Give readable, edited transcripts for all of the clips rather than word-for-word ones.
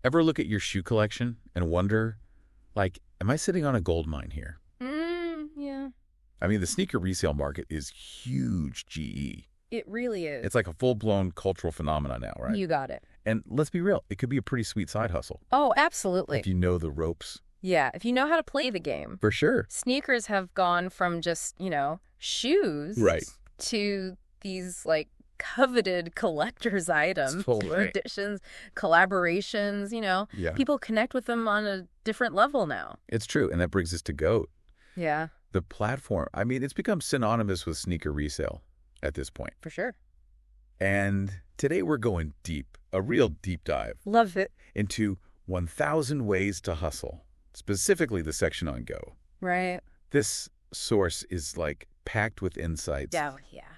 Ever look at your shoe collection and wonder, like, am I sitting on a gold mine here? Yeah. I mean, the sneaker resale market is huge, GE. It really is. It's like a full-blown cultural phenomenon now, right? You got it. And let's be real, it could be a pretty sweet side hustle Oh, absolutely. if you know the ropes. Yeah, if you know how to play the game. For sure. Sneakers have gone from just, shoes Right. to these, like, coveted collector's items, Totally. traditions, collaborations, Yeah. People connect with them on a different level now. It's true, and that brings us to GOAT. Yeah, The platform, I mean, it's become synonymous with sneaker resale at this point. for sure. And today we're going deep, a real deep dive Love it. into 1,000 ways to hustle, specifically the section on Go. Right. This source is like packed with insights Yeah.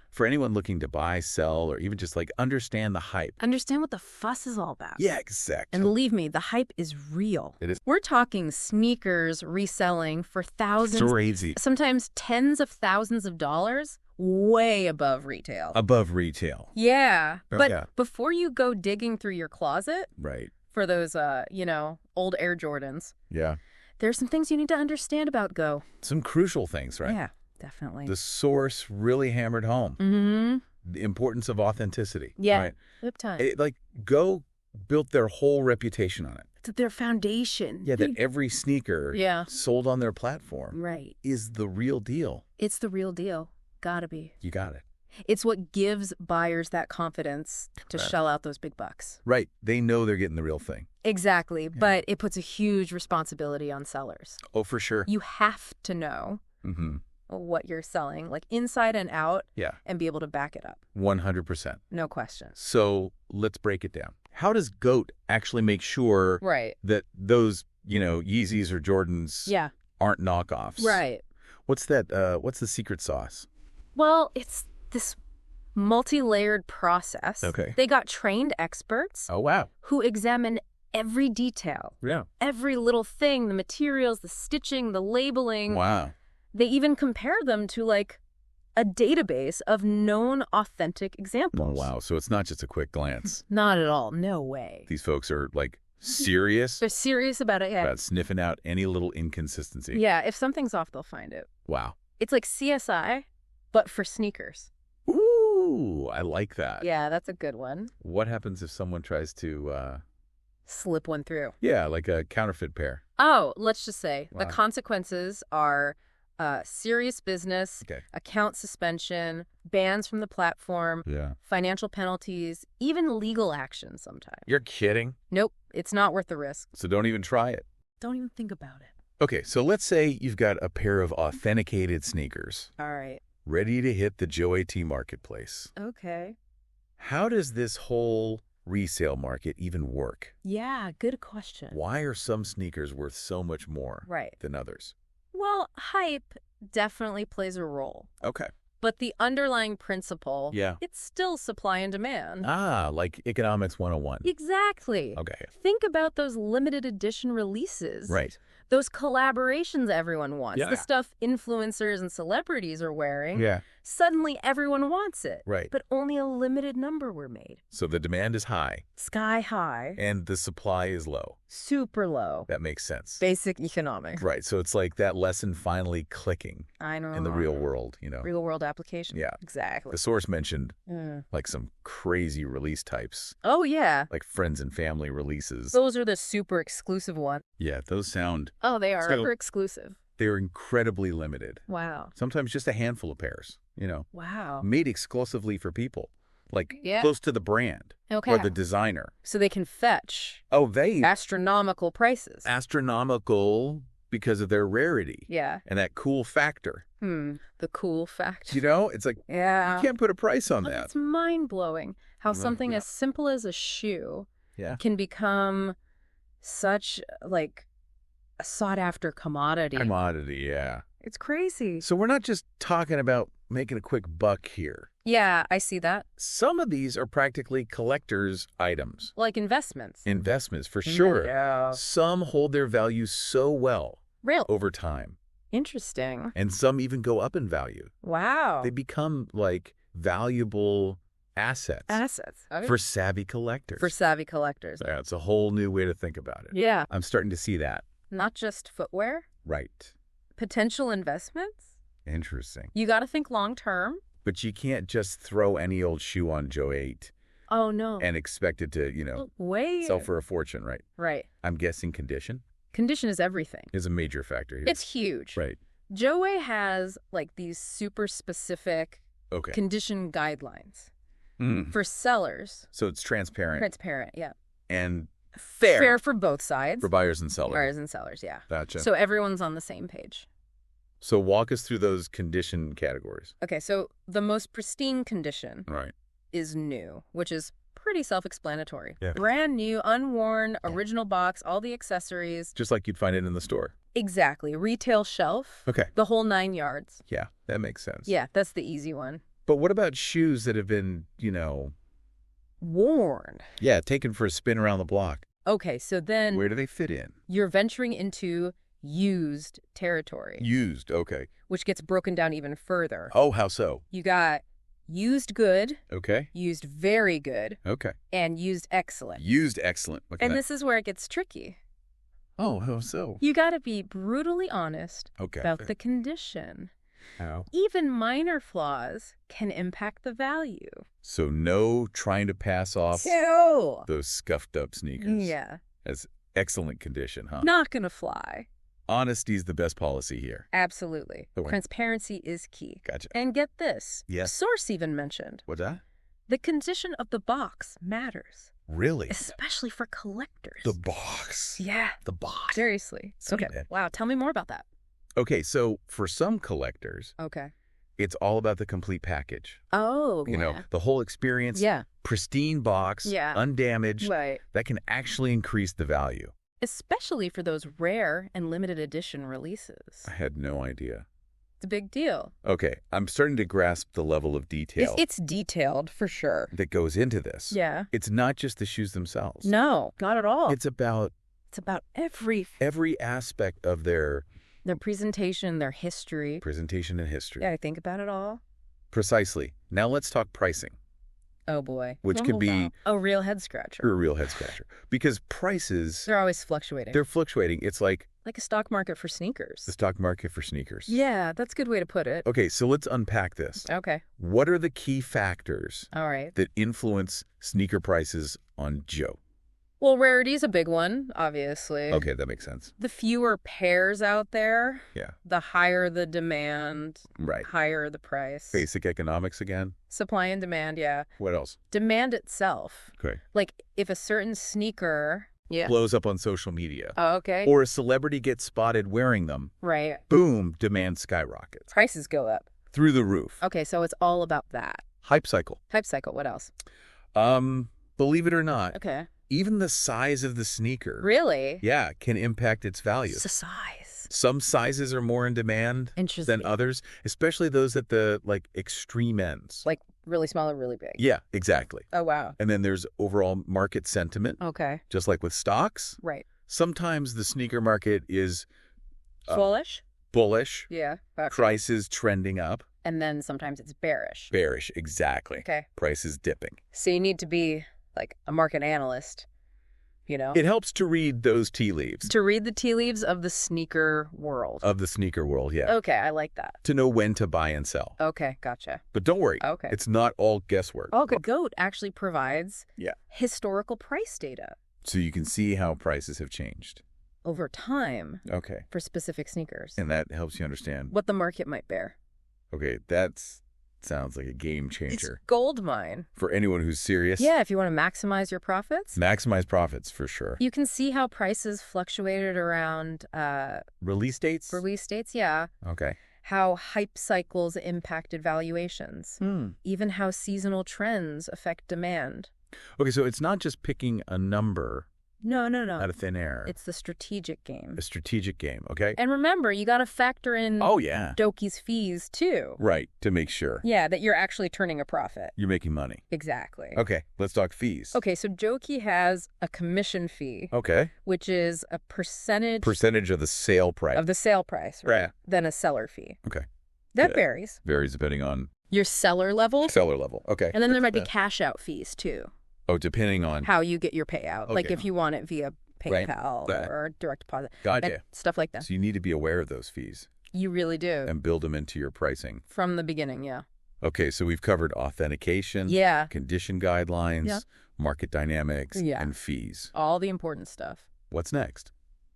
for anyone looking to buy, sell, or even just like understand the hype. Understand what the fuss is all about. Yeah, exactly. And believe me, the hype is real. It is. We're talking sneakers reselling for thousands, Crazy. sometimes tens of thousands of dollars, way above retail. Above retail. Yeah. Oh, But yeah. before you go digging through your closet Right. for those, old Air Jordans, Yeah. there's some things you need to understand about Go. Some crucial things, right? Yeah, definitely. The source really hammered home Mm-hmm. the importance of authenticity. Yeah. Right? Lip time. Like Go built their whole reputation on it. It's their foundation. Yeah, that every sneaker Yeah. sold on their platform Right. is the real deal. It's the real deal. Gotta be. You got it. It's what gives buyers that confidence to Correct. shell out those big bucks. Right. They know they're getting the real thing. Exactly. But it puts a huge responsibility on sellers. Oh, for sure. You have to know Mm-hmm. what you're selling, like inside and out, Yeah. and be able to back it up. 100%. No question. So let's break it down. How does GOAT actually make sure Right. that those, Yeezys or Jordans Yeah. aren't knockoffs? Right. What's that? What's the secret sauce? Well, it's this multi-layered process. Okay. They got trained experts Oh, wow. who examine every detail, Yeah. every little thing, the materials, the stitching, the labeling. Wow. They even compare them to like a database of known authentic Oh, examples. wow. So it's not just a quick glance. Not at all. No way. These folks are like serious They're serious about it. Yeah. about sniffing out any little inconsistency. Yeah. If something's off, they'll find it. Wow. It's like CSI, but for sneakers. Ooh, I like that. Yeah, that's a good one. What happens if someone tries to, Slip one through. like a counterfeit pair? Oh, let's just say Wow. the consequences are serious business, Okay. account suspension, bans from the platform, Yeah. financial penalties, even legal action sometimes. You're kidding. Nope, it's not worth the risk. So don't even try it. Don't even think about it. Okay, so let's say you've got a pair of authenticated sneakers All right. ready to hit the Joe AT marketplace. Okay. How does this whole resale market even work? Yeah, good question. Why are some sneakers worth so much more Right. than others? Well, hype definitely plays a role. Okay. But the underlying principle, Yeah. it's still supply and demand. Like Economics 101. Exactly. Okay. Think about those limited edition releases. Right. Those collaborations everyone wants. Yeah. The stuff influencers and celebrities are wearing. Yeah. Suddenly everyone wants it. Right. But only a limited number were made. So the demand is high Sky high. and the supply is low. Super low. That makes sense. Basic economics. Right. So it's like that lesson finally clicking I know. in the real world, Real world application. Yeah. Exactly. The source mentioned Mm. like some crazy release types, Oh, yeah. like friends and family releases. Those are the super exclusive ones. Yeah, those sound, Oh, they are So- super exclusive. they're incredibly limited. Wow. Sometimes just a handful of pairs, Wow. made exclusively for people, like Yeah. close to the brand Okay. or the designer. So they can fetch Oh, they astronomical prices. astronomical because of their rarity Yeah. and that cool factor. The cool fact. It's like Yeah. you can't put a price on Oh, that. it's mind-blowing how something yeah. as simple as a shoe Yeah. can become such, like, a sought-after commodity. Commodity, yeah. It's crazy. So we're not just talking about making a quick buck here. Yeah, I see that. Some of these are practically collector's items, Like investments. investments for sure. Yeah. Some hold their value so well Real. over time, Interesting. and some even go up in value. Wow. They become like valuable assets Assets. Okay. for savvy collectors. For savvy collectors. Yeah, it's a whole new way to think about it. Yeah. I'm starting to see that. Not just footwear. Right. Potential investments. Interesting. You got to think long term. But you can't just throw any old shoe on Joe 8 Oh, no. and expect it to, Wait. sell for a fortune, right? Right. I'm guessing condition Condition is everything. is a major factor here. It's huge. Right. Joey has like these super specific Okay. condition guidelines Mm. for sellers. So it's transparent Transparent, yeah. and fair, Fair for both sides. for buyers and sellers. Buyers and sellers, yeah. Gotcha. So everyone's on the same page. So walk us through those condition categories. Okay, so the most pristine condition Right. is new, which is pretty self-explanatory. Yeah. Brand new, unworn, original box, all the accessories. Just like you'd find it in the store. Exactly. Retail shelf. Okay. The whole 9 yards. Yeah, that makes sense. Yeah, that's the easy one. But what about shoes that have been, Worn. taken for a spin around the block? Okay, so then Where do they fit in? you're venturing into used territory, Used. Okay. which gets broken down even further. Oh, how so? You got used good, Okay. used very good, Okay. and used excellent. Used excellent. Look at And that. this is where it gets tricky. Oh, how so? You got to be brutally honest Okay. about the condition. How? Even minor flaws can impact the value. So no trying to pass off So, those scuffed up sneakers yeah, as excellent condition, huh? not going to fly. Honesty's the best policy here. Absolutely. Okay. Transparency is key. Gotcha. And get this. Yes. Source even mentioned. What's that? The condition of the box matters, Really? especially for collectors. The box. Yeah, The box. seriously. Sweet, Okay. man. Wow, tell me more about that. Okay, so for some collectors, Okay. it's all about the complete package. Oh, The whole experience. Yeah. Pristine box. Yeah. Undamaged. Right. That can actually increase the value. Especially for those rare and limited edition releases. I had no idea. It's a big deal. Okay, I'm starting to grasp the level of detail It's detailed for sure. that goes into this. Yeah. It's not just the shoes themselves. No, not at all. It's about It's about every every aspect of their their presentation, their history. presentation and history. Yeah, I think about it all. Precisely. Now let's talk pricing, Oh boy. which could be a real head scratcher. a real head scratcher. Because prices, They're always fluctuating. they're fluctuating. It's like like a stock market for sneakers. the stock market for sneakers. Yeah, that's a good way to put it. Okay, so let's unpack this. Okay. What are the key factors All right. that influence sneaker prices on Joe? Well, rarity is a big one, obviously. Okay, that makes sense. The fewer pairs out there, Yeah. the higher the demand, Right. higher the price. Basic economics again. Supply and demand, yeah. What else? Demand itself. Okay. Like, if a certain sneaker... Yeah. Blows up on social media. Oh, okay. Or a celebrity gets spotted wearing them. Right. Boom, demand skyrockets. Prices go up. Through the roof. Okay, so it's all about that. Hype cycle. Hype cycle, what else? Believe it or not, Okay. even the size of the sneaker, Really? yeah, can impact its value. It's the size. Some sizes are more in demand Interesting. than others, especially those at the extreme ends. Like, really small or really big? Yeah, exactly. Oh, wow. And then there's overall market sentiment, Okay. just like with stocks. Right. Sometimes the sneaker market is Bullish? bullish, Yeah. Okay. prices trending up, And then sometimes it's bearish. bearish, exactly. Okay. Prices dipping. So you need to be like a market analyst, you know, It helps to read those tea leaves to read the tea leaves of the sneaker world. of the sneaker world, yeah. Okay, I like that. To know when to buy and sell. Okay, gotcha. But don't worry, Okay. it's not all guesswork. Oh, good. GOAT actually provides Yeah. historical price data So you can see how prices have changed. over time Okay. for specific sneakers. And that helps you understand. What the market might bear. Okay, that sounds like a game It's changer gold mine. for anyone who's serious. Yeah, if you want to maximize your profits. Maximize profits for sure. You can see how prices fluctuated around Release dates? release dates, yeah. Okay. How hype cycles impacted valuations. Even how seasonal trends affect demand. Okay, so it's not just picking a number No. out of thin air. It's the strategic game. a strategic game, okay? And remember, you got to factor in Oh, yeah. Doki's fees, too. Right, to make sure Yeah, that you're actually turning a profit. you're making money. Exactly. Okay, let's talk fees. Okay, so Doki has a commission fee, Okay. which is a percentage Percentage of the sale price. of the sale price, right? Right. Then a seller fee. Okay. That Yeah. varies. Varies depending on Your seller level. Seller level. Okay. And then there might be cash out fees too. Oh, depending on How you get your payout. Okay. Like if you want it via Right. PayPal or direct deposit. Gotcha. And stuff like that. So you need to be aware of those fees You really do. and build them into your pricing. From the beginning, yeah. Okay, so we've covered authentication, Yeah. condition guidelines, Yeah. market dynamics, Yeah. and fees. All the important stuff. What's next?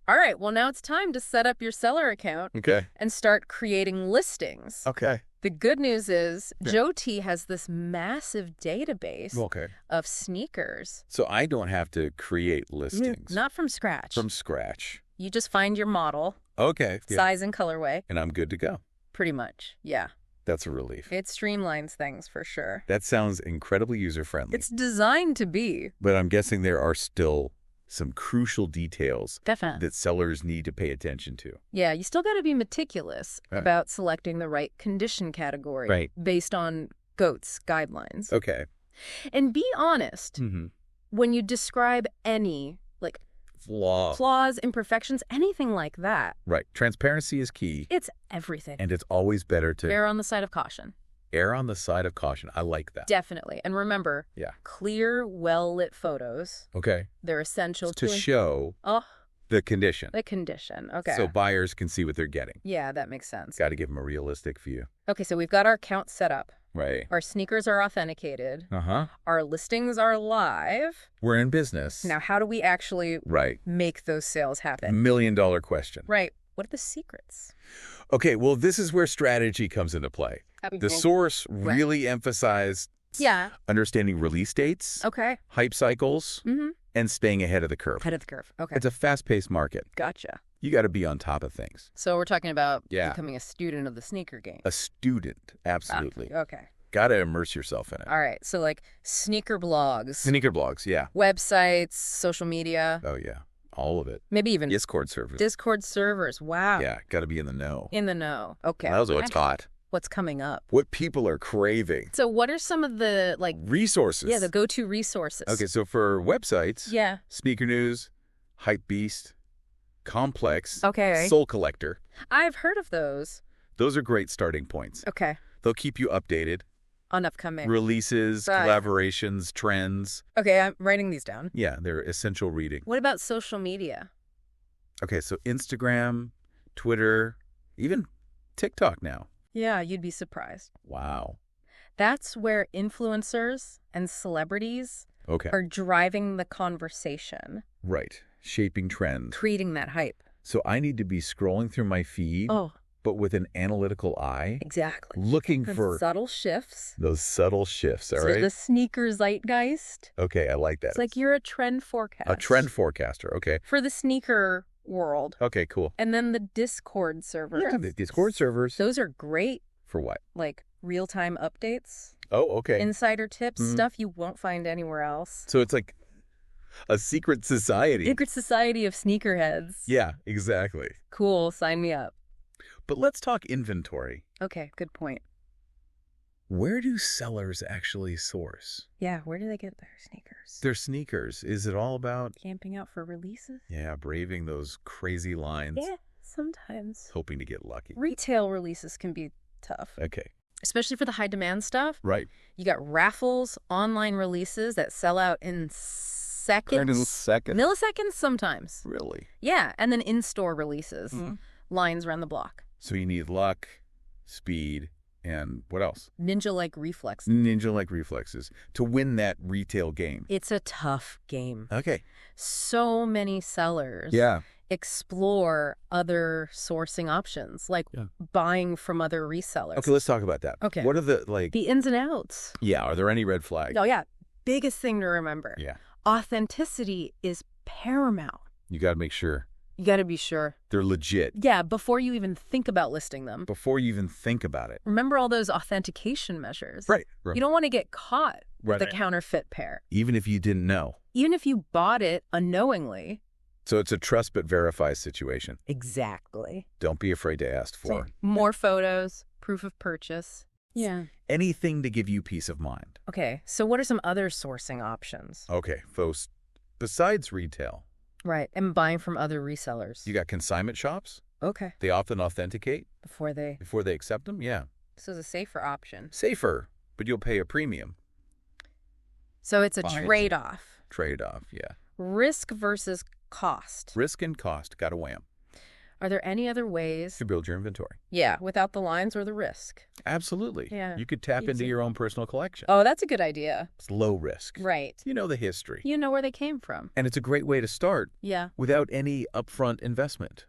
All right, well, now it's time to set up your seller account Okay. and start creating listings. Okay. The good news is Yeah. Joe T has this massive database Okay. of sneakers. So I don't have to create listings Not from scratch. from scratch. You just find your model, Okay. Yeah. size and colorway, And I'm good to go. pretty much. Yeah. That's a relief. It streamlines things for sure. That sounds incredibly user-friendly. It's designed to be. But I'm guessing there are still some crucial details Definitely. that sellers need to pay attention to. Yeah, you still got to be meticulous Right. about selecting the right condition category Right. based on GOAT's guidelines. Okay. And be honest Mm-hmm. when you describe any like flaws, imperfections, anything like that. Right. Transparency is key, It's everything. and it's always better to Err on the side of caution. err on the side of caution. I like that. Definitely. And remember, Yeah. clear, well-lit photos. Okay. They're essential To show Oh, the condition. the condition. Okay. So buyers can see what they're getting. Yeah, that makes sense. Got to give them a realistic view. Okay, so we've got our account set up. Right. Our sneakers are authenticated. Uh-huh. Our listings are live. We're in business. Now, how do we actually Right. make those sales happen? $1,000,000 question. Right. What are the secrets? Okay, well, this is where strategy comes into play. The source really emphasized Yeah. understanding release dates, Okay. hype cycles, Mm-hmm. and staying ahead of the curve. Head of the curve. Okay. It's a fast-paced market. Gotcha. You got to be on top of things. So we're talking about Yeah. becoming a student of the sneaker game. A student, absolutely. Okay. Got to immerse yourself in it. All right. So like sneaker blogs, Sneaker blogs, yeah. websites, social media, Oh, yeah. All of it. maybe even Discord servers. Discord servers. Wow. Yeah, got to be in the know. In the know. Okay. Also, it's hot. What's coming up? What people are craving. So what are some of the like Resources. the go-to resources? Okay, so for websites, Yeah. Sneaker News, Hypebeast, Complex, Okay. Soul Collector. I've heard of those. Those are great starting points. Okay. They'll keep you updated. On upcoming. Releases, Right. collaborations, trends. Okay, I'm writing these down. Yeah, they're essential reading. What about social media? Okay, so Instagram, Twitter, even TikTok now. Yeah, you'd be surprised. Wow. That's where influencers and celebrities Okay. are driving the conversation, Right. Shaping trends. creating that hype. So I need to be scrolling through my feed, Oh, but with an analytical eye, exactly. looking The for subtle shifts. those subtle shifts, all So right? the sneaker zeitgeist. Okay, I like that. It's like you're a trend forecaster. a trend forecaster. Okay. For the sneaker world. Okay, cool. And then the Discord servers. Yeah, the Discord servers. Those are great, For what? like real-time updates, Oh, okay. insider tips, Mhm. stuff you won't find anywhere else. So it's like a secret society. Secret society of sneakerheads. Yeah, exactly. Cool, sign me up. But let's talk inventory. Okay, good point. Where do sellers actually source Yeah, where do they get their sneakers? their sneakers? Is it all about, Camping out for releases? yeah, braving those crazy lines, Yeah, sometimes. hoping to get lucky? Retail releases can be tough, Okay. especially for the high demand stuff. Right. You got raffles, online releases that sell out in seconds. second. Milliseconds sometimes. Really? Yeah, and then in-store releases. Mhm. Lines around the block. So you need luck, speed, and what else? Ninja-like reflex. Ninja-like reflexes to win that retail game. It's a tough game. Okay. So many sellers Yeah. explore other sourcing options, like Yeah. buying from other resellers. Okay, let's talk about that. Okay. What are the, like, The ins and outs. yeah, are there any red flags? Oh, yeah. Biggest thing to remember. Yeah. Authenticity is paramount. You got to make sure You got to be sure. they're legit Yeah, before you even think about listing them. before you even think about it. Remember all those authentication measures. Right. You don't want to get caught with a Right. counterfeit pair, Even if you didn't know. even if you bought it unknowingly. So it's a trust but verify situation. Exactly. Don't be afraid to ask for More photos, proof of purchase. Yeah. anything to give you peace of mind. Okay, so what are some other sourcing options? Okay, folks, besides retail, Right, and buying from other resellers. you got consignment shops. Okay, They often authenticate before they... before they accept them. Yeah. So it's a safer option. Safer, but you'll pay a premium. So it's a Fine. trade-off. Trade-off, yeah. Risk versus cost. Risk and cost, got a wham. Are there any other ways? To build your inventory. Yeah, without the lines or the risk. Absolutely. Yeah. You could tap into Easy. your own personal collection. Oh, that's a good idea. It's low risk. Right. You know the history. You know where they came from. And it's a great way to start Yeah, without any upfront investment.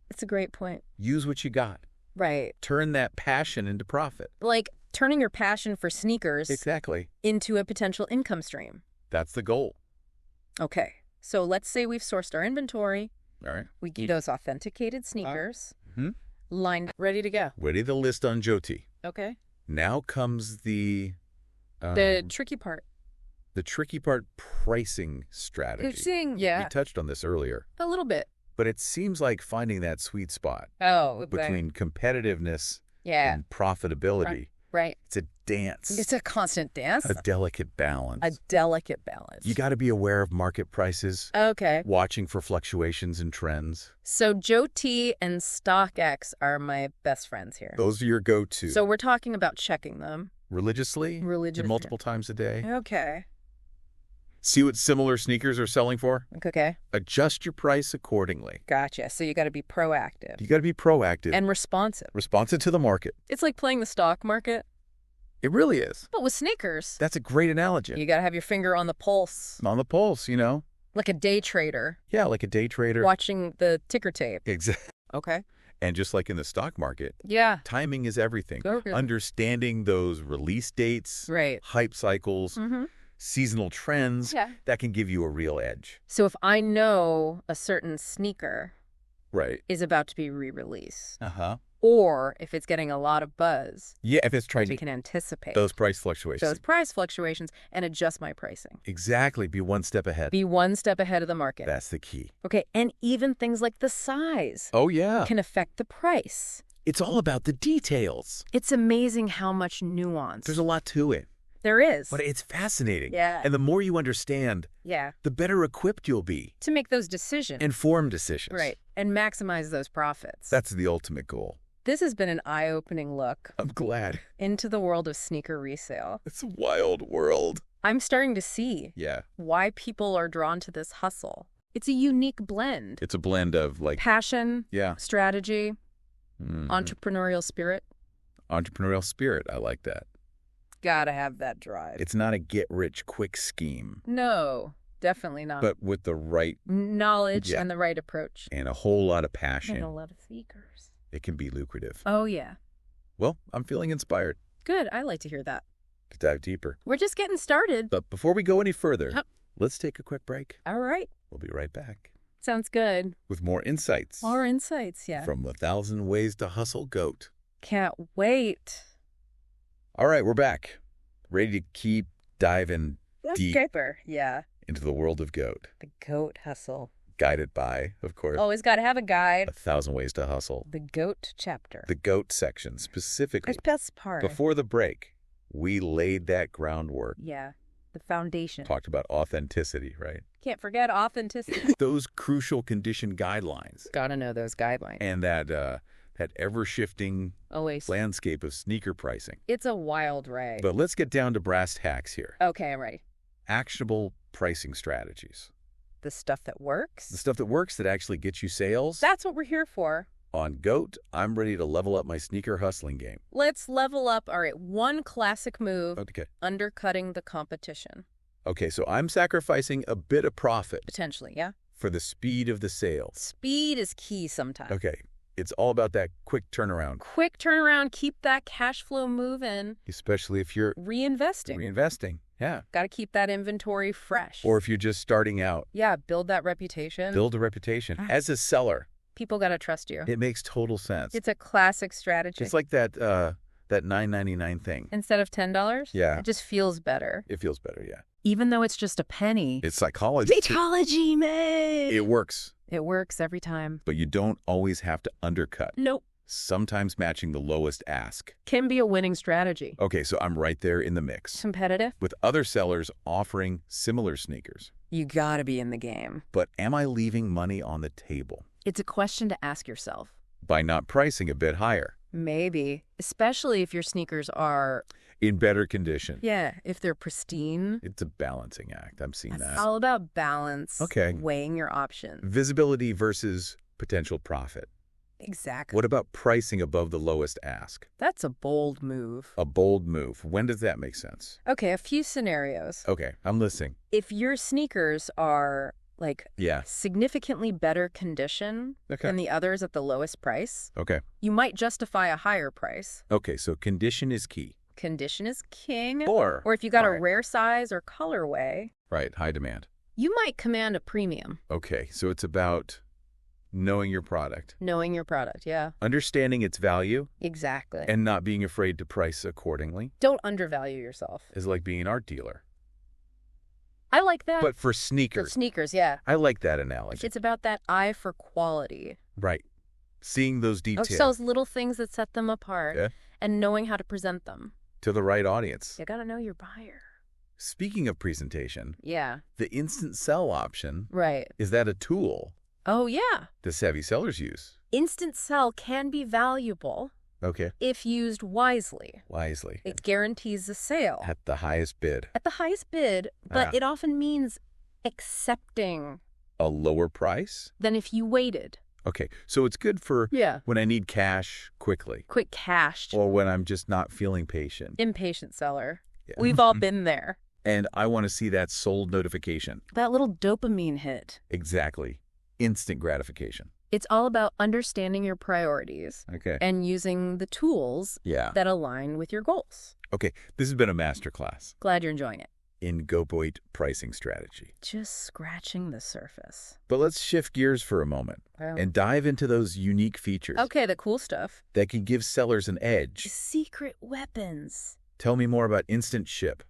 it's a great point. Use what you got. Right. Turn that passion into profit. Like turning your passion for sneakers Exactly. into a potential income stream. That's the goal. Okay, so let's say we've sourced our inventory. All right. We get those authenticated sneakers, Mhm. lined, ready to go. Ready to list on Jyoti. Okay. Now comes the Tricky part. the tricky part, pricing strategy. Yeah, We touched on this earlier, a little bit. but it seems like finding that sweet spot Oh, between competitiveness yeah, and profitability. right. It's a dance, It's a constant dance, a delicate balance. a delicate balance. You got to be aware of market prices, Okay. watching for fluctuations and trends. So Jyoti and StockX are my best friends here. Those are your go-to. So we're talking about checking them. religiously, Religiously. multiple times a day. Okay. See what similar sneakers are selling for. Okay. Adjust your price accordingly. Gotcha. So you got to be proactive You got to be proactive, and responsive. responsive to the market. It's like playing the stock market, It really is. but with sneakers. That's a great analogy. You got to have your finger on the pulse, On the pulse, you know? like a day trader Yeah, like a day trader. watching the ticker tape. Exactly. Okay. And just like in the stock market, Yeah. timing is everything. Okay. Understanding those release dates, Right. hype cycles, Mm-hmm. seasonal trends, Yeah. that can give you a real edge. So if I know a certain sneaker Right. is about to be re-released, Uh-huh. or if it's getting a lot of buzz, Yeah, if it's trying we to can anticipate those price fluctuations. those price fluctuations and adjust my pricing. Exactly. Be one step ahead. Be one step ahead of the market. That's the key. Okay, and even things like the size Oh, yeah. can affect the price. It's all about the details. It's amazing how much nuance There's a lot to it, there is. but it's fascinating. Yeah. And the more you understand, Yeah, the better equipped you'll be. to make those decisions. Informed decisions. Right, and maximize those profits. That's the ultimate goal. This has been an eye-opening look I'm glad. into the world of sneaker resale. It's a wild world. I'm starting to see Yeah. why people are drawn to this hustle. It's a unique blend. It's a blend of like, Passion, yeah. strategy, Mhm. entrepreneurial spirit. Entrepreneurial spirit. I like that. Gotta have that drive. It's not a get-rich-quick scheme, No, definitely not. but with the right Knowledge Yeah. and the right approach. and a whole lot of And passion, a lot of sneakers. it can be lucrative. Oh, yeah. Well, I'm feeling inspired Good. I like to hear that. to dive deeper. We're just getting started. But before we go any further, Yep. let's take a quick break. All right. We'll be right back Sounds good. with more insights More insights, yeah. from 1,000 Ways to Hustle GOAT. Can't wait. All right, we're back. Ready to keep diving deep Skipper. Yeah. into the world of GOAT. The goat hustle. Guided by, of course, Always got to have a guide. 1,000 Ways to Hustle. The goat chapter. The GOAT section specifically. It's best part. Before the break, we laid that groundwork. Yeah. The foundation. Talked about authenticity, right? Can't forget authenticity. Those crucial condition guidelines Gotta know those guidelines. and that ever-shifting Always. landscape of sneaker pricing. It's a wild ride. But let's get down to brass tacks here. Okay, I'm ready. Actionable pricing strategies. The stuff that works. The stuff that works that actually gets you sales. That's what we're here for. On GOAT, I'm ready to level up my sneaker hustling game. Let's level up. All right, one classic move, Okay. undercutting the competition. Okay, so I'm sacrificing a bit of profit Potentially, yeah? for the speed of the sale. Speed is key sometimes. Okay, it's all about that quick turnaround, Quick turnaround, keep that cash flow moving, especially if you're reinvesting. reinvesting. Yeah. Got to keep that inventory fresh. Or if you're just starting out, yeah, build that reputation. build a reputation. Ah. As a seller, People got to trust you. it makes total sense. It's a classic strategy. It's like that $9.99 thing. Instead of $10? Yeah. It just feels better. It feels better, yeah. Even though it's just a penny. It's psychology. Psychology, man. It works, It works every time. but you don't always have to undercut. Nope. Sometimes matching the lowest ask. Can be a winning strategy. Okay, so I'm right there in the mix Competitive? with other sellers offering similar sneakers. You gotta be in the game. But am I leaving money on the table It's a question to ask yourself. by not pricing a bit higher? Maybe, especially if your sneakers are, In better condition. if they're pristine. It's a balancing act. I'm seeing It's that. all about balance. Okay. Weighing your options. Visibility versus potential profit. Exactly. What about pricing above the lowest ask? That's a bold move. A bold move. When does that make sense? Okay, a few scenarios. Okay, I'm listening. If your sneakers are Yeah. significantly better condition Okay. than the others at the lowest price, Okay. you might justify a higher price. Okay, so condition is key. Condition is king. Or Or if you got all a right. rare size or colorway, Right, high demand. you might command a premium. Okay, so it's about knowing your product, Knowing your product, yeah. understanding its value, Exactly. and not being afraid to price accordingly Don't undervalue yourself. is like being an art dealer. I like that. But for For sneakers, sneakers, yeah. I like that analogy. It's about that eye for quality. Right. Seeing those details Those little things that set them apart Yeah. and knowing how to present them. to the right audience. You gotta know your buyer. Speaking of presentation, Yeah, the instant sell option, right. is that a tool Oh, yeah. the savvy sellers use? Instant sell can be valuable Okay. if used wisely. Wisely. It guarantees a sale At the highest bid. at the highest bid, but Ah. it often means accepting A lower price? than if you waited. Okay, so it's good for Yeah. when I need cash quickly Quick cash. or when I'm just not feeling patient. Impatient seller. Yeah. We've all been there. And I want to see that sold notification. That little dopamine hit. Exactly. Instant gratification. It's all about understanding your priorities Okay. and using the tools Yeah. that align with your goals. Okay, this has been a masterclass Glad you're enjoying it. in GoPoint pricing strategy. Just scratching the surface. But let's shift gears for a moment and dive into those unique features Okay, the cool stuff. that can give sellers an edge. Secret weapons. Tell me more about Instant Ship.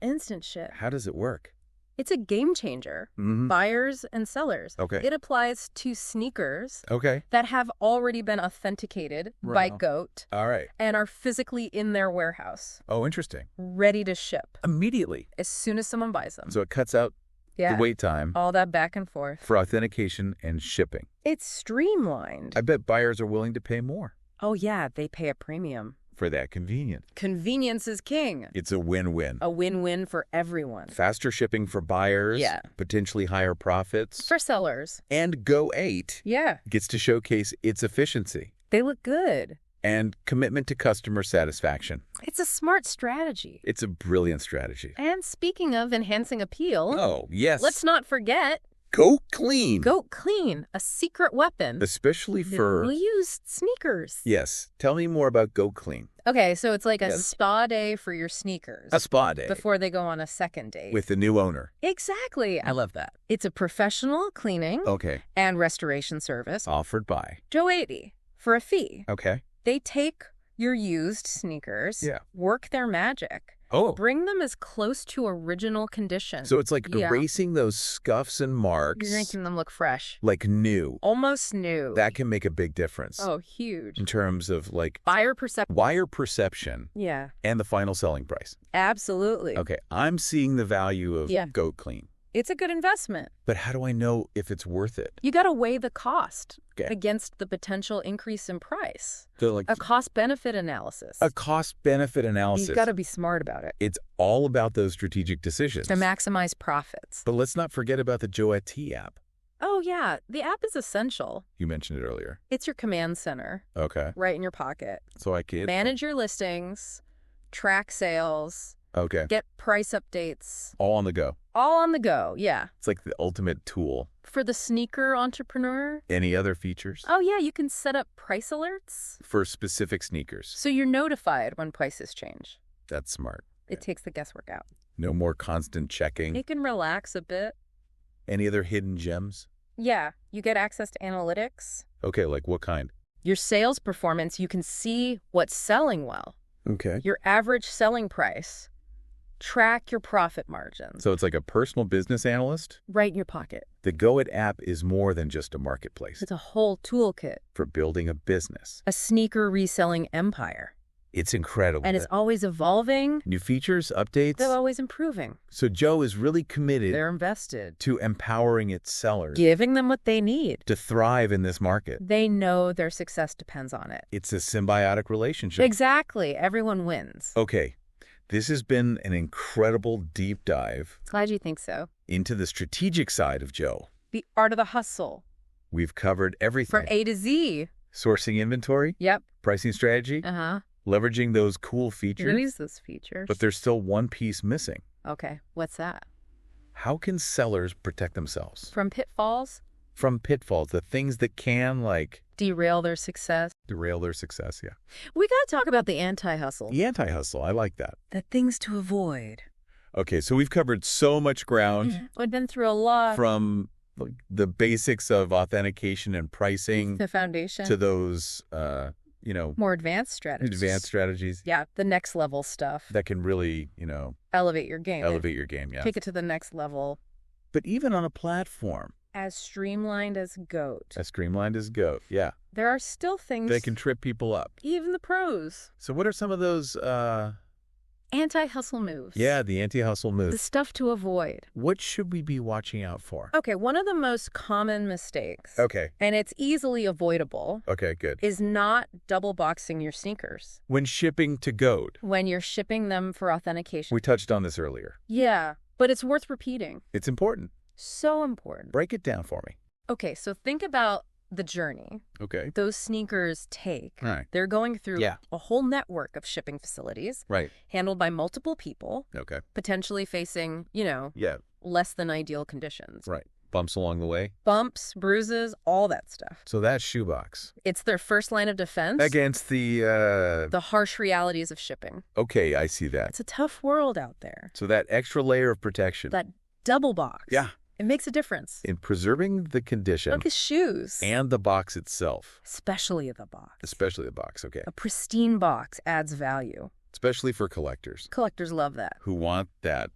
Instant ship. How does it work? It's a game changer. Mm-hmm. Buyers and sellers. Okay. It applies to sneakers Okay. that have already been authenticated by Right. GOAT All right. and are physically in their warehouse, Oh, interesting. ready to ship Immediately. as soon as someone buys them. So it cuts out Yeah. the wait time All that back and forth. for authentication and shipping. It's streamlined. I bet buyers are willing to pay more Oh, yeah, they pay a premium. for that convenience. Convenience is king. It's a win-win. A win-win for everyone. Faster shipping for buyers, Yeah. potentially higher profits, For sellers. and Go8 Yeah, gets to showcase its efficiency they look good. and commitment to customer satisfaction. It's a smart strategy. It's a brilliant strategy. And speaking of enhancing appeal, Oh, yes. let's not forget Go Clean. Goat Clean, a secret weapon. Especially for... We used sneakers. Yes. Tell me more about Go Clean. Okay, so it's like a Yes. spa day for your sneakers. A spa day. Before they go on a second date. With the new owner. Exactly. I love that. It's a professional cleaning Okay. and restoration service. Offered by. Joe 80 for a fee. Okay. They take your used sneakers, Yeah. work their magic, Oh. bring them as close to original condition. So it's like Yeah. erasing those scuffs and marks. You're making them look fresh. Like new. Almost new. That can make a big difference. Oh, huge. In terms of like Buyer perception. buyer perception Yeah, and the final selling price. absolutely. Okay, I'm seeing the value of Yeah. Goat Clean. It's a good investment. But how do I know if it's worth it? You got to weigh the cost Okay. against the potential increase in price. They're like A cost-benefit analysis. a cost-benefit analysis. You've got to be smart about it It's all about those strategic decisions. to maximize profits. But let's not forget about the Joet app. Oh, yeah. The app is essential. You mentioned it earlier. It's your command center Okay. right in your pocket. So I can Manage your listings, track sales, Okay. get price updates, All on the go. all on the go. Yeah. It's like the ultimate tool. For the sneaker entrepreneur, Any other features? oh, yeah, you can set up price alerts For specific sneakers. so you're notified when prices change. That's smart. It takes the guesswork out. No more constant checking. It can relax a bit. Any other hidden gems? Yeah, you get access to analytics. Okay, like what kind? Your sales performance, you can see what's selling well. Okay. Your average selling price. Track your profit margins. So it's like a personal business analyst? Right in your pocket. The Goit app is more than just a marketplace It's a whole toolkit. for building a business. A sneaker reselling empire. It's incredible. And it's always evolving. New features, updates. They're always improving. So Joe is really committed They're invested. to empowering its sellers Giving them what they need. to thrive in this market. They know their success depends on it. It's a symbiotic relationship. Exactly. Everyone wins. Okay, this has been an incredible deep dive Glad you think so. into the strategic side of Joe. The art of the hustle. We've covered everything. From A to Z. Sourcing inventory, Yep. pricing strategy, Uh-huh. leveraging those cool features. Use those features. But there's still one piece missing. Okay. What's that? How can sellers protect themselves From pitfalls? from pitfalls, the things that can, like, Derail their success. derail their success? Yeah. We got to talk about the anti-hustle. The anti-hustle, I like that. The things to avoid. Okay, so we've covered so much ground We've been through a lot. from like, the basics of authentication and pricing The foundation. to those, More advanced strategies. advanced strategies Yeah, the next level stuff. that can really, Elevate your game. elevate your game. Yeah. Take it to the next level. But even on a platform As streamlined as GOAT. as streamlined as Go, yeah, There are still things, they can trip people up. even the pros. So what are some of those, Anti-hustle moves. the anti-hustle The moves? stuff to avoid. What should we be watching out for? Okay, one of the most common mistakes, Okay, and it's easily avoidable, okay, good. is not double boxing your sneakers When shipping to Goat, when you're shipping them for authentication. we touched on this earlier. Yeah, but it's worth repeating. It's important. So important. Break it down for me. Okay, so think about the journey Okay. those sneakers take. Right. They're going through Yeah. a whole network of shipping facilities Right. handled by multiple people, Okay. potentially facing, Yeah. less than ideal conditions. Right. Bumps along the way. Bumps, bruises, all that stuff. So that's shoebox. It's their first line of defense. Against the, The harsh realities of shipping. okay, I see that. It's a tough world out there. So that extra layer of protection. That double box. Yeah. It makes a difference. In preserving the condition Look at shoes. and the box itself. Especially the box. Especially the box, okay. A pristine box adds value. Especially for collectors Collectors love that. who want that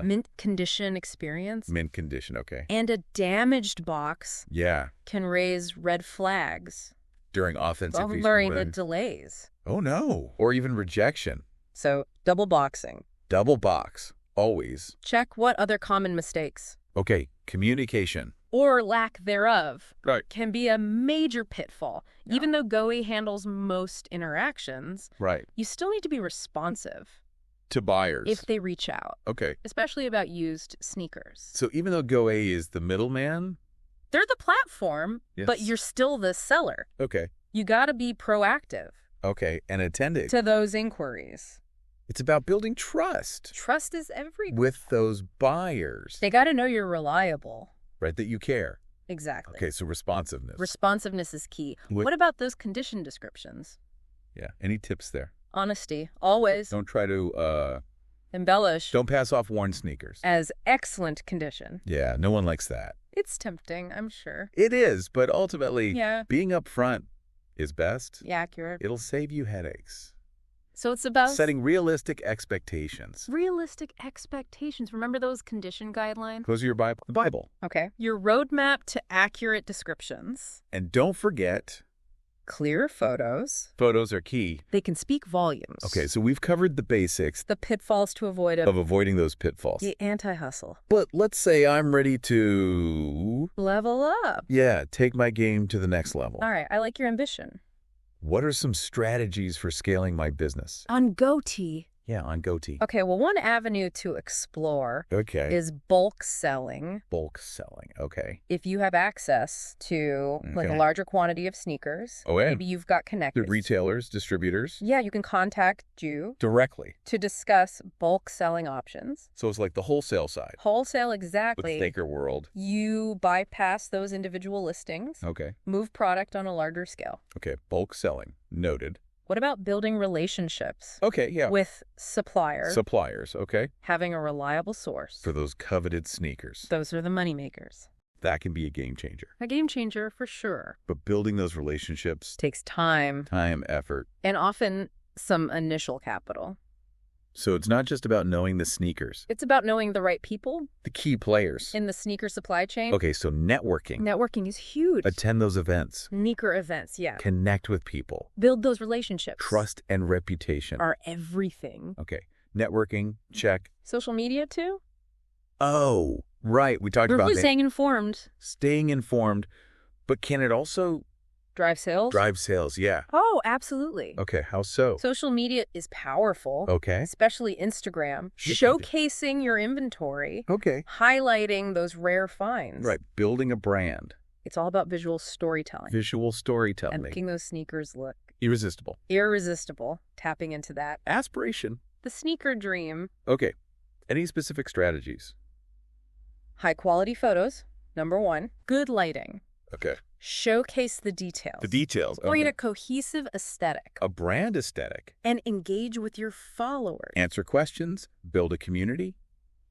Mint condition experience. mint condition, okay. And a damaged box Yeah. can raise red flags During authentication. during the delays. Oh, no. Or even rejection. So, double boxing. Double box. Always. Check what other common mistakes, Okay, communication. or lack thereof, Right. can be a major pitfall. Yeah. Even though GOE handles most interactions, Right. you still need to be responsive To buyers. if they reach out, Okay. especially about used sneakers. So even though GoA is the middleman, They're the platform, but Yes. you're still the seller. okay. You got to be proactive Okay, and attentive. to those inquiries. It's about building trust Trust is everything. with those buyers, They got to know you're reliable. right? That you care. Exactly. Okay, so responsiveness. Responsiveness is key. What- What about those condition descriptions? Yeah. Any tips there? Honesty, always. Don't try to, Embellish don't pass off worn sneakers. as excellent condition. Yeah, no one likes that. It's tempting, I'm sure. It is, but ultimately, Yeah. being upfront is best. Yeah, accurate. It'll save you headaches. So it's about Setting realistic expectations. realistic expectations. Remember those condition guidelines? Those are your Bible. Okay. Your roadmap to accurate descriptions. And don't forget, Clear photos. photos are key. They can speak volumes. Okay, so we've covered the basics The pitfalls to avoid of avoiding those pitfalls. the anti-hustle. But let's say I'm ready to, Level up. take my game to the next level. All right, I like your ambition. What are some strategies for scaling my business? On GoTee. Yeah, on GoTee. Okay, well, one avenue to explore Okay. is bulk selling. Bulk selling. Okay. If you have access to like a Okay. larger quantity of sneakers, Oh, yeah. maybe you've got The connectors. retailers, distributors, Yeah, you can contact you directly. to discuss bulk selling options. So it's like the wholesale side Wholesale, with exactly. Thinker World. You bypass those individual listings, Okay. move product on a larger scale. Okay. Bulk selling. Noted. What about building relationships Okay. Yeah. with suppliers, Suppliers. Okay. having a reliable source? For those coveted sneakers. Those are the money makers. That can be a game changer. A game changer for sure. But building those relationships, Takes time time, effort. and often some initial capital. So it's not just about knowing the sneakers, It's about knowing the right people the key players. in the sneaker supply chain. Okay, so networking. Networking is huge. Attend those events. Sneaker events, yeah. Connect with people. Build those relationships. Trust and reputation. Are everything. Okay, networking, check. Social media, too? Oh, right. We talked We're about really that. staying informed. Staying informed, but can it also Drive sales? drive sales? Yeah. Oh, absolutely. Okay, how so? Social media is powerful. Okay. Especially Instagram. Yeah. Showcasing your inventory. Okay. Highlighting those rare finds. Right, building a brand, It's all about visual storytelling. visual storytelling. And making those sneakers look Irresistible. irresistible. Tapping into that. Aspiration. The sneaker dream. Okay. Any specific strategies? High quality photos. Number one. Good lighting. Okay. Showcase the details. The details. Create Okay. a cohesive aesthetic. A brand aesthetic. And engage with your followers. Answer questions. Build a community.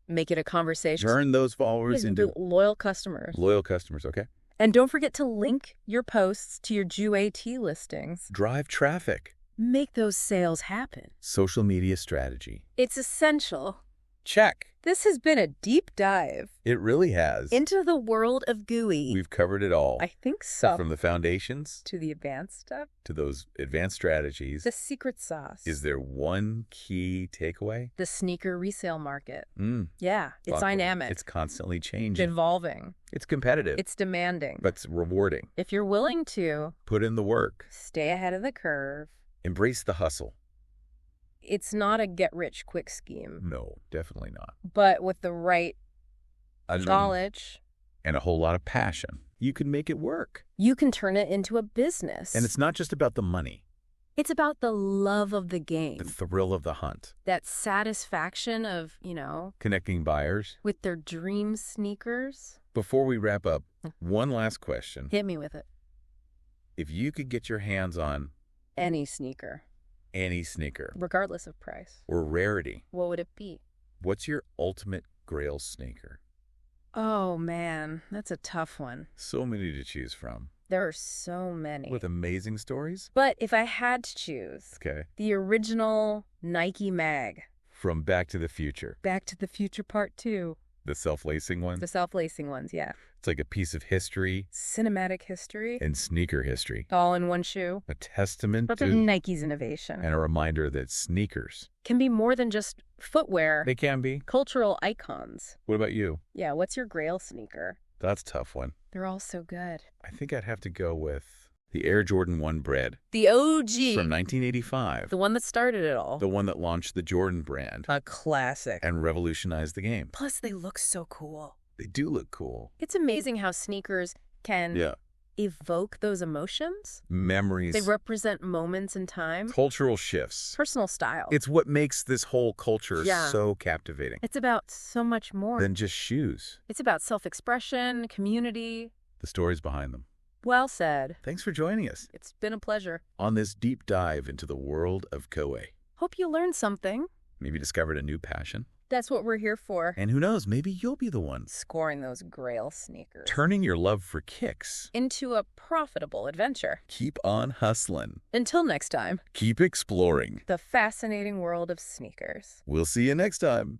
Make it a conversation. Turn those followers into loyal customers. loyal customers. Okay. And don't forget to link your posts to your JUAT listings. Drive traffic. Make those sales happen. Social media strategy. It's essential. Check. This has been a deep dive It really has. into the world of GUI. We've covered it all. I think so. From the foundations To the advanced stuff. to those advanced strategies. The secret sauce. Is there one key takeaway? The sneaker resale market. Mm, Yeah, it's thoughtful. dynamic. It's constantly It's changing. evolving. It's competitive. It's demanding. But it's rewarding. If you're willing to Put in the work. stay ahead of the curve, Embrace the hustle. it's not a get-rich-quick scheme. No, definitely not. But with the right knowledge, And a whole lot of passion, you can make it work. you can turn it into a business. And it's not just about the money, It's about the love of the game. the thrill of the hunt. That satisfaction of, Connecting buyers. with their dream sneakers. Before we wrap up, one last question. Hit me with it. If you could get your hands on Any sneaker, any sneaker regardless of price, or rarity, what would it be? what's your ultimate grail sneaker? Oh, man, that's a tough one. So many to choose from, There are so many. with amazing stories. But if I had to choose, Okay. the original Nike Mag, From Back to the Future, Back to the Future Part 2, the self-lacing one. the self-lacing ones, yeah. It's like a piece of history Cinematic history, and sneaker history. all in one shoe. A testament But to Nike's innovation and a reminder that sneakers, can be more than just footwear, they can be. cultural icons. What about you? Yeah, what's your grail sneaker? That's a tough one. They're all so good. I think I'd have to go with the Air Jordan 1 Bread The OG. from 1985. The one that started it all. The one that launched the Jordan brand A classic. and revolutionized the game. Plus, they look so cool. They do look cool. It's amazing how sneakers can Yeah. evoke those emotions. Memories, They represent moments in time, cultural shifts. personal style. It's what makes this whole culture Yeah. so captivating It's about so much more. than just shoes. It's about self-expression, community. The stories behind them. Well said. Thanks for joining us It's been a pleasure. on this deep dive into the world of Koei. Hope you learned something. Maybe discovered a new passion. That's what we're here for. And who knows, maybe you'll be the one Scoring those grail sneakers. turning your love for kicks. Into a profitable adventure. Keep on hustling. Until next time, Keep exploring. the fascinating world of sneakers. We'll see you next time.